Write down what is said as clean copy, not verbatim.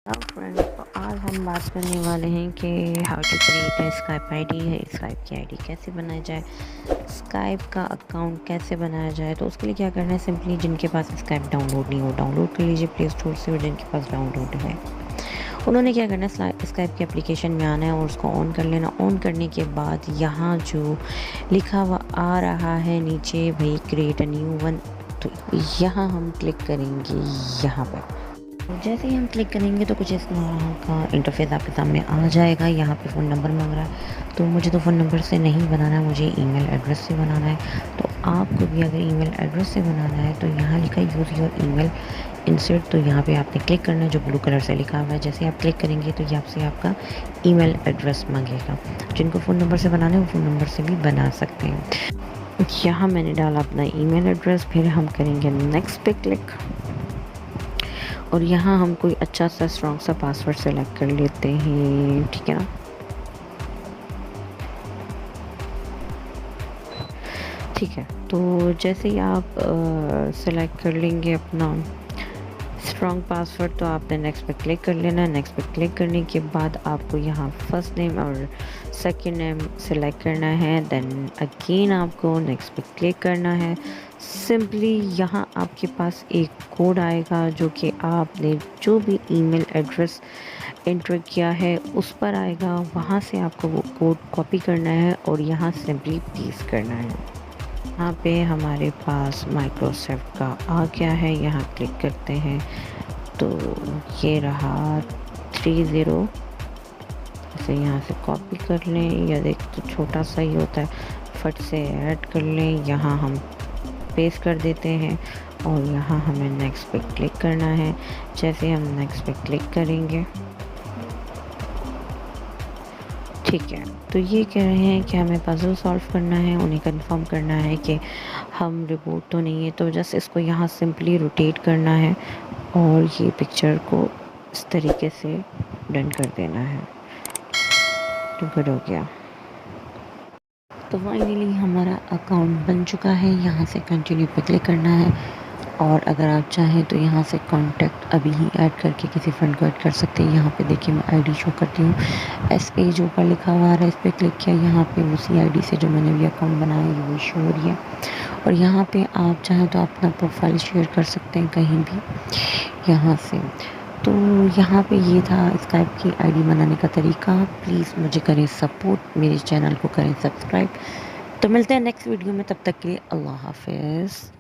Hello friends, तो आज हम बात करने वाले हैं कि हाउ टू क्रिएट है स्काइप आईडी है। स्काइप की आईडी कैसे बनाई जाए, स्काइप का अकाउंट कैसे बनाया जाए। तो उसके लिए क्या करना है, सिंपली जिनके पास स्काइप डाउनलोड नहीं हो डाउनलोड कर लीजिए प्ले स्टोर से, और जिनके पास डाउनलोड है उन्होंने क्या करना है, स्काइप की एप्लीकेशन में आना है और उसको ऑन कर लेना। ऑन करने के बाद यहाँ जो लिखा हुआ आ रहा है नीचे भाई क्रिएट अ न्यू वन, तो यहाँ हम क्लिक करेंगे यहाँ पर। जैसे ही हम क्लिक करेंगे तो कुछ इस तरह का इंटरफेस आपके सामने आ जाएगा। यहाँ पे फ़ोन नंबर मांग रहा है, तो मुझे तो फ़ोन नंबर से नहीं बनाना है, मुझे ईमेल एड्रेस से बनाना है। तो आपको भी अगर ईमेल एड्रेस से बनाना है तो यहाँ लिखा है यूज़ योर ईमेल इंसर्ट, तो यहाँ पे आपने क्लिक करना है जो ब्लू कलर से लिखा हुआ है। जैसे आप क्लिक करेंगे तो ये आपसे आपका ईमेल एड्रेस मांगेगा। जिनको फ़ोन नंबर से बनाना है वो फ़ोन नंबर से भी बना सकते हैं। यहाँ मैंने डाला अपना ईमेल एड्रेस, फिर हम करेंगे नेक्स्ट पे क्लिक, और यहाँ हम कोई अच्छा सा स्ट्रॉन्ग सा पासवर्ड सेलेक्ट कर लेते हैं, ठीक है ना। ठीक है, तो जैसे ही आप सेलेक्ट कर लेंगे अपना स्ट्रॉन्ग पासवर्ड, तो आपने नेक्स्ट पे क्लिक कर लेना है। नेक्स्ट पे क्लिक करने के बाद आपको यहाँ फर्स्ट नेम और सेकंड नेम सेलेक्ट करना है। देन अगेन आपको नेक्स्ट पे क्लिक करना है। सिंपली यहाँ आपके पास एक कोड आएगा जो कि आपने जो भी ईमेल एड्रेस एंटर किया है उस पर आएगा। वहाँ से आपको वो कोड कॉपी करना है और यहाँ सिंपली पेस्ट करना है। यहाँ पे हमारे पास माइक्रोसॉफ्ट का आ गया है, यहाँ क्लिक करते हैं तो ये रहा 30। इसे यहाँ से कॉपी कर लें, या देख तो छोटा सा ही होता है, फट से ऐड कर लें। यहाँ हम पेस्ट कर देते हैं और यहाँ हमें नेक्स्ट पे क्लिक करना है। जैसे हम नेक्स्ट पे क्लिक करेंगे, ठीक है, तो ये कह रहे हैं कि हमें पज़ल सॉल्व करना है, उन्हें कंफर्म करना है कि हम रिबूट तो नहीं है। तो जस्ट इसको यहाँ सिंपली रोटेट करना है और ये पिक्चर को इस तरीके से डन कर देना है, तो गुड हो गया। तो फाइनली हमारा अकाउंट बन चुका है। यहाँ से कंटिन्यू पे क्लिक करना है, और अगर आप चाहें तो यहाँ से कांटेक्ट अभी ही ऐड करके किसी फ्रेंड को ऐड कर सकते हैं। यहाँ पे देखिए मैं आईडी शो करती हूँ, SA जो ऊपर लिखा हुआ है इस पर क्लिक किया, यहाँ पे उसी आईडी से जो मैंने भी अकाउंट बनाया है वो शो हो रही है। और यहाँ पे आप चाहें तो अपना प्रोफाइल शेयर कर सकते हैं कहीं भी यहाँ से। तो यहाँ पे ये था स्काइप की आईडी बनाने का तरीका। प्लीज़ मुझे करें सपोर्ट, मेरे चैनल को करें सब्सक्राइब। तो मिलते हैं नेक्स्ट वीडियो में, तब तक के लिए अल्लाह हाफिज़।